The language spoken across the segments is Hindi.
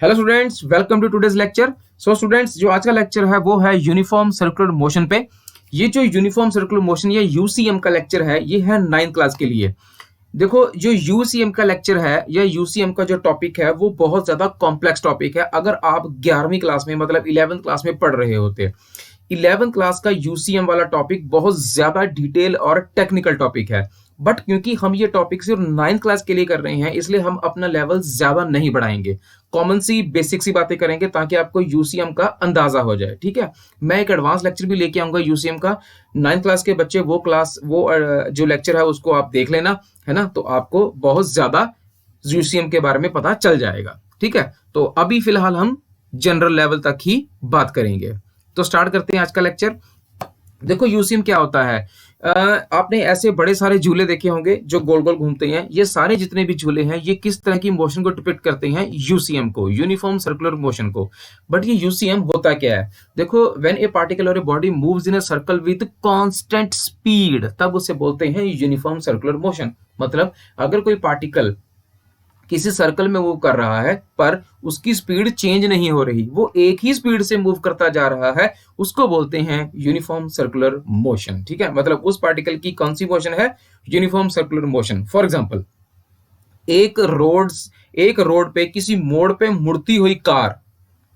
Hello students, welcome to today's lecture. So students, जो आज का लेक्चर है वो है यूनिफॉर्म सर्कुलर मोशन पे। ये जो यूनिफॉर्म सर्कुलर मोशन या यूसीएम का लेक्चर है, ये है 9th क्लास के लिए। देखो, जो यूसीएम का लेक्चर है या यूसीएम का जो टॉपिक है वो बहुत ज्यादा कॉम्प्लेक्स टॉपिक है। अगर आप 11वीं क्लास में मतलब 11th क्लास में पढ़ रहे होते, 11th क्लास का यूसीएम वाला टॉपिक बहुत ज्यादा डिटेल और टेक्निकल टॉपिक है। बट क्योंकि हम ये टॉपिक सिर्फ 9th क्लास के लिए कर रहे हैं, इसलिए हम अपना लेवल ज्यादा नहीं बढ़ाएंगे। कॉमन सी बेसिक सी बातें करेंगे ताकि आपको यूसीएम का अंदाजा हो जाए। ठीक है, मैं एक एडवांस लेक्चर भी लेके आऊंगा यूसीएम का। 9th क्लास के बच्चे वो जो लेक्चर है उसको आप देख लेना, है ना। तो आपको बहुत ज्यादा यूसीएम के बारे में पता चल जाएगा। ठीक है, तो अभी फिलहाल हम जनरल लेवल तक ही बात करेंगे। तो स्टार्ट करते हैं आज का लेक्चर। देखो, यूसीएम क्या होता है। आपने ऐसे बड़े सारे झूले देखे होंगे जो गोल गोल घूमते हैं। ये सारे जितने भी झूले हैं ये किस तरह की मोशन को डिपिक्ट करते हैं? यूसीएम को, यूनिफॉर्म सर्कुलर मोशन को। बट ये यूसीएम होता क्या है? देखो, व्हेन ए पार्टिकल और a body moves in a circle with constant speed, तब उसे बोलते हैं यूनिफॉर्म सर्कुलर मोशन। मतलब अगर कोई पार्टिकल किसी सर्कल में मूव कर रहा है पर उसकी स्पीड चेंज नहीं हो रही, वो एक ही स्पीड से मूव करता जा रहा है, उसको बोलते हैं यूनिफॉर्म सर्कुलर मोशन। ठीक है, मतलब उस पार्टिकल की कौन सी मोशन है? Uniform circular motion. For example, एक रोड पे किसी मोड़ पे मुड़ती हुई कार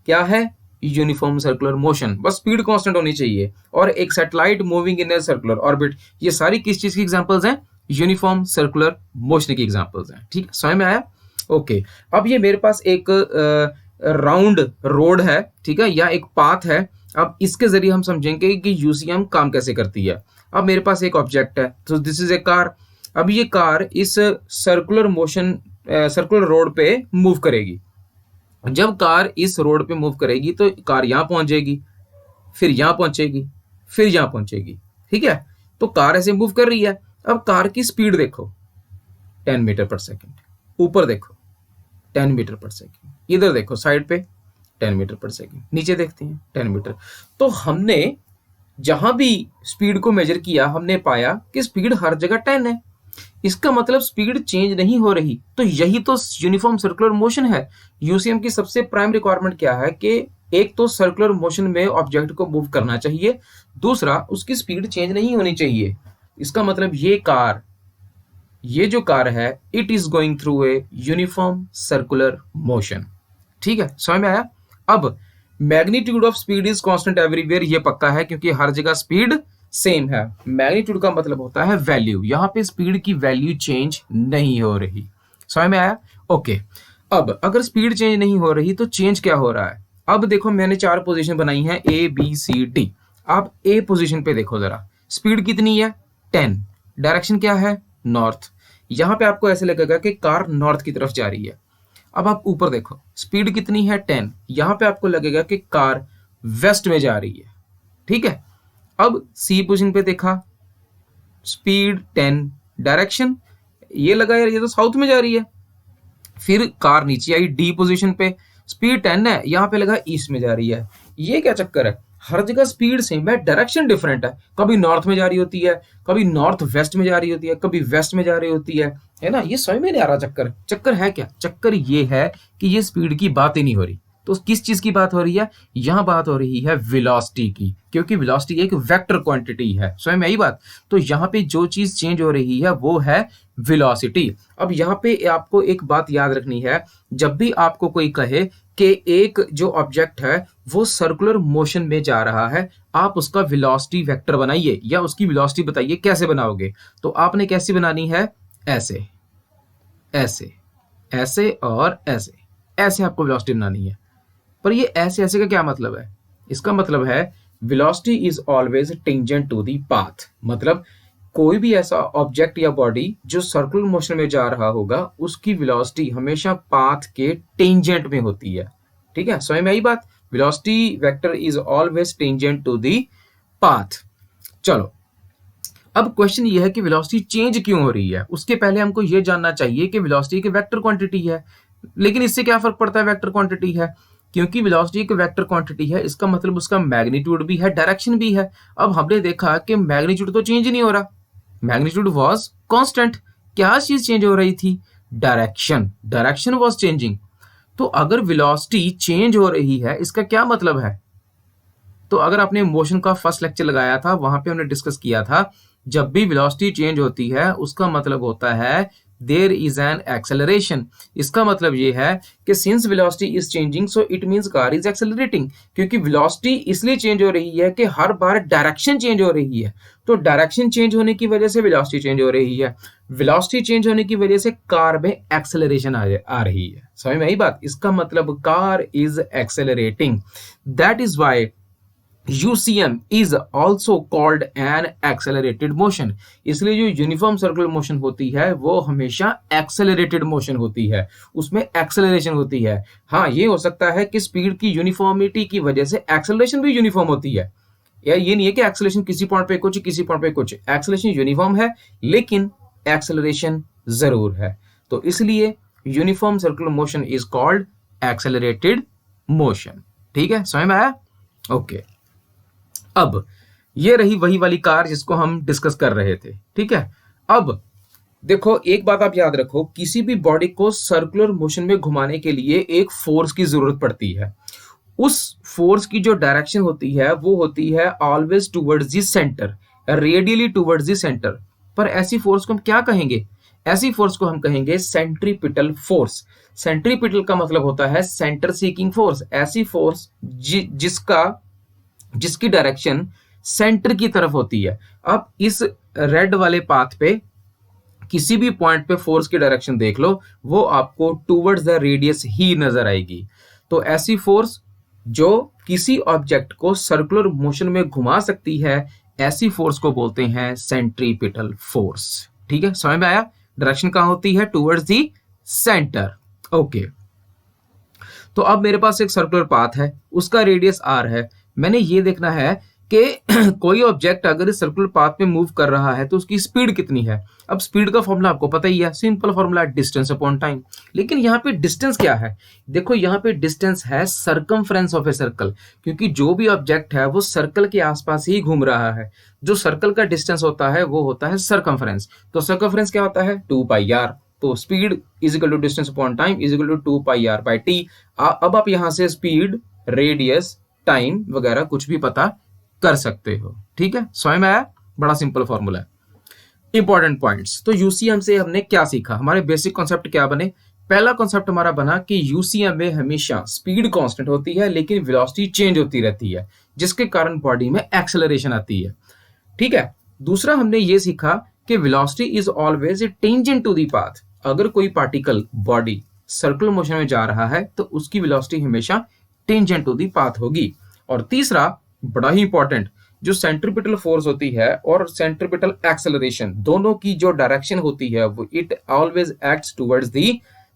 क्या है? Uniform circular motion. बस स्पीड कांस्टेंट होनी चाहिए। और एक satellite moving in a circular orbit, ये सारी किस चीज की एग्जांपल्स हैं? यूनिफॉर्म सर्कुलर मोशन की एग्जांपल्स हैं। ठीक है, समझ में आया? ओके, अब ये मेरे पास एक राउंड रोड है, ठीक है, या एक पाथ है। अब इसके जरिए हम समझेंगे कि यूसीएम काम कैसे करती है। अब मेरे पास एक ऑब्जेक्ट है, तो दिस इज ए कार। अब ये कार इस सर्कुलर रोड पे मूव करेगी। जब कार इस रोड पे मूव करेगी तो कार यहां पहुंचेगी, फिर यहां पहुंचेगी, फिर यहां पहुंचेगी। ठीक है, तो कार ऐसे मूव कर रही है। अब कार की स्पीड देखो, 10 मीटर पर सेकेंड। ऊपर देखो, 10 मीटर पर सेकेंड। इधर देखो साइड पे, 10 मीटर पर सेकेंड। नीचे देखते हैं, 10 मीटर। तो हमने जहां भी स्पीड को मेजर किया, हमने पाया कि स्पीड हर जगह 10 है। इसका मतलब स्पीड चेंज नहीं हो रही। तो यही तो यूनिफॉर्म सर्कुलर मोशन है। यूसीएम की सबसे प्राइम रिक्वायरमेंट क्या है कि एक तो सर्कुलर मोशन में ऑब्जेक्ट को मूव करना चाहिए, दूसरा उसकी स्पीड चेंज नहीं होनी चाहिए। इसका मतलब ये जो कार है, it is going through a uniform circular motion. ठीक है, समझ में आया? अब magnitude of speed is constant everywhere, ये पक्का है क्योंकि हर जगह स्पीड सेम है। मैग्नीट्यूड का मतलब होता है वैल्यू, यहां पे स्पीड की वैल्यू चेंज नहीं हो रही। समझ में आया? ओके, अब अगर स्पीड चेंज नहीं हो रही तो चेंज क्या हो रहा है? अब देखो, मैंने 4 पोजीशन बनाई है, ए बी सी डी। आप ए पोजीशन पे देखो जरा, स्पीड कितनी है? 10। डायरेक्शन क्या है? नॉर्थ। यहां पे आपको ऐसे लगेगा कि कार नॉर्थ की तरफ जा रही है। अब आप ऊपर देखो, स्पीड कितनी है? 10। यहां पे आपको लगेगा कि कार वेस्ट में जा रही है। ठीक है, अब सी पोजीशन पे देखा, स्पीड 10, डायरेक्शन ये लगा यार, ये तो साउथ में जा रही है। फिर कार नीचे आई डी पोजीशन पे, स्पीड 10 है, यहां पे लगा ईस्ट में जा रही है। ये क्या चक्कर है? हर जगह स्पीड सेम है, डायरेक्शन डिफरेंट है। कभी नॉर्थ में जा रही होती है, कभी नॉर्थ वेस्ट में जा रही होती है, कभी वेस्ट में जा रही होती है ना। ये समझ में नहीं आ रहा चक्कर है क्या? चक्कर ये है कि ये स्पीड की बात ही नहीं हो रही। तो किस चीज की बात हो रही है? यहां बात हो रही है वेलोसिटी की, क्योंकि वेलोसिटी एक वेक्टर क्वांटिटी है। समझ में आई बात? तो यहाँ पे जो चीज चेंज हो रही है वो है वेलोसिटी। अब यहाँ पे आपको एक बात याद रखनी है, जब भी आपको कोई कहे कि एक जो ऑब्जेक्ट है वो सर्कुलर मोशन में जा रहा है, आप उसका वेलोसिटी वेक्टर बनाइए या उसकी वेलोसिटी बताइए। कैसे बनाओगे? तो आपने कैसी बनानी है? ऐसे ऐसे ऐसे और ऐसे, ऐसे आपको वेलोसिटी बनानी है। पर ये ऐसे ऐसे का क्या मतलब है? इसका मतलब है velocity is always tangent to the path. मतलब कोई भी ऐसा ऑब्जेक्ट या बॉडी जो सर्कुलर मोशन में जा रहा होगा, उसकी वेलोसिटी हमेशा पाथ के टेंजेंट में होती है। ठीक है, समझ में आई बात? Velocity vector is always tangent to the path. चलो, अब क्वेश्चन ये है कि वेलोसिटी चेंज क्यों हो रही है। उसके पहले हमको ये जानना चाहिए कि वेलोसिटी एक वेक्टर क्वांटिटी है। लेकिन इससे क्या फर्क पड़ता है? वेक्टर क्वांटिटी है, क्योंकि वेलोसिटी एक वेक्टर क्वांटिटी है, इसका मतलब उसका मैग्नीट्यूड भी है, डायरेक्शन भी है। अब हमने देखा कि मैग्नीट्यूड तो चेंज नहीं हो रहा, मैग्नीट्यूड वाज कांस्टेंट। क्या चीज चेंज हो रही थी? Direction was changing. तो अगर वेलोसिटी चेंज हो रही है, इसका क्या मतलब है? तो अगर आपने मोशन का फर्स्ट लेक्चर लगाया था, वहां पे हमने डिस्कस किया था, जब भी वेलोसिटी चेंज होती है उसका मतलब होता है देयर इज एन एक्सेलरेशन। इसका मतलब ये है कि since velocity is changing so it means car is accelerating, क्योंकि वेलोसिटी इसलिए चेंज हो रही है कि हर बार डायरेक्शन चेंज हो रही है, तो डायरेक्शन चेंज होने की वजह से वेलोसिटी चेंज हो रही है, वेलोसिटी चेंज होने की वजह से कार में एक्सेलरेशन आ रही है। समझ में आई बात? इसका मतलब car is accelerating. That is why UCM is also called an accelerated motion। इसलिए जो यूनिफॉर्म सर्कुलर मोशन होती है वो हमेशा एक्सेलरेटेड मोशन होती है, उसमें एक्सेलरेशन होती है। हाँ, ये हो सकता है कि स्पीड की यूनिफॉर्मिटी की वजह से एक्सेलरेशन भी यूनिफॉर्म होती है, या ये नहीं है कि एक्सेलरेशन किसी पॉइंट पे कुछ किसी पॉइंट पे कुछ, एक्सेलरेशन यूनिफॉर्म है लेकिन एक्सेलरेशन जरूर है। तो इसलिए uniform circular motion is called accelerated motion. ठीक है, समझ में आया? ओके। अब ये रही वही वाली कार जिसको हम डिस्कस कर रहे थे। ठीक है, अब देखो एक बात आप याद रखो, किसी भी बॉडी को सर्कुलर मोशन में घुमाने के लिए एक फोर्स की जरूरत पड़ती है। उस फोर्स की जो डायरेक्शन होती है वो होती है always towards the centre, radially towards the centre. पर ऐसी फोर्स को हम क्या कहेंगे? ऐसी फोर्स को हम कहेंगे सेंट्रीपिटल फोर्स। सेंट्रीपिटल का मतलब होता है सेंटर सीकिंग फोर्स। ऐसी फोर्स जिसकी डायरेक्शन सेंटर की तरफ होती है। अब इस रेड वाले पाथ पे किसी भी पॉइंट पे फोर्स की डायरेक्शन देख लो, वो आपको टुवर्ड्स द रेडियस ही नजर आएगी। तो ऐसी फोर्स जो किसी ऑब्जेक्ट को सर्कुलर मोशन में घुमा सकती है, ऐसी फोर्स को बोलते हैं सेंट्रीपिटल फोर्स। ठीक है, समझ में आया? डायरेक्शन कहां होती है? Towards the centre. ओके, तो अब मेरे पास एक सर्कुलर पाथ है, उसका रेडियस r है। मैंने ये देखना है कि कोई ऑब्जेक्ट अगर इस सर्कुलर पाथ में मूव कर रहा है तो उसकी स्पीड कितनी है। अब स्पीड का फॉर्मूला आपको पता ही है, simple formula distance upon time. लेकिन यहाँ पे डिस्टेंस क्या है? देखो यहाँ पे डिस्टेंस है सरकमफ्रेंस ऑफ ए सर्कल, क्योंकि जो भी ऑब्जेक्ट है वो सर्कल के आसपास ही घूम रहा है। जो सर्कल का डिस्टेंस होता है वो होता है सरकमफ्रेंस। तो सरकमफ्रेंस क्या होता है? 2πr। तो speed is equal to distance upon time is equal to 2πr by T. अब आप यहां से स्पीड, रेडियस, टाइम वगैरह कुछ भी पता कर सकते हो। ठीक है, समझ में आया? बड़ा सिंपल फॉर्मूला है। इंपॉर्टेंट पॉइंट्स, तो यूसीएम से हमने क्या सीखा? हमारे बेसिक कॉन्सेप्ट क्या बने? पहला कॉन्सेप्ट हमारा बना कि यूसीएम में हमेशा स्पीड कांस्टेंट होती है लेकिन वेलोसिटी चेंज होती रहती है, जिसके कारण बॉडी में एक्सेलरेशन आती है। ठीक है, दूसरा हमने ये सीखा कि velocity is always tangent to the path. अगर कोई पार्टिकल बॉडी सर्कुलर मोशन में जा रहा है तो उसकी वेलोसिटी हमेशा टेंजेंट टू द पाथ होगी। और तीसरा बड़ा ही इंपॉर्टेंट, जो सेंट्रीपिटल फोर्स होती है और सेंट्रीपिटल एक्सेलरेशन दोनों की जो डायरेक्शन होती है वो it always acts towards the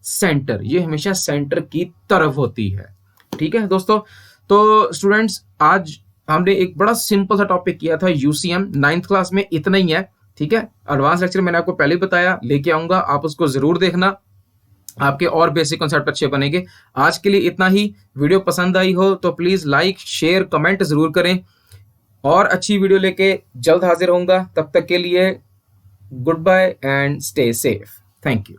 centre. ये हमेशा सेंटर की तरफ होती है। ठीक है दोस्तों, तो स्टूडेंट्स आज हमने एक बड़ा सिंपल सा टॉपिक किया था यूसीएम। 9th क्लास में इतना ही है। ठीक है, एडवांस लेक्चर मैंने आपको पहले ही बताया, लेके आऊंगा, आप उसको जरूर देखना, आपके और बेसिक कॉन्सेप्ट अच्छे बनेंगे। आज के लिए इतना ही। वीडियो पसंद आई हो तो प्लीज लाइक, शेयर, कमेंट जरूर करें, और अच्छी वीडियो लेके जल्द हाजिर होऊंगा। तब तक के लिए goodbye and stay safe. Thank you.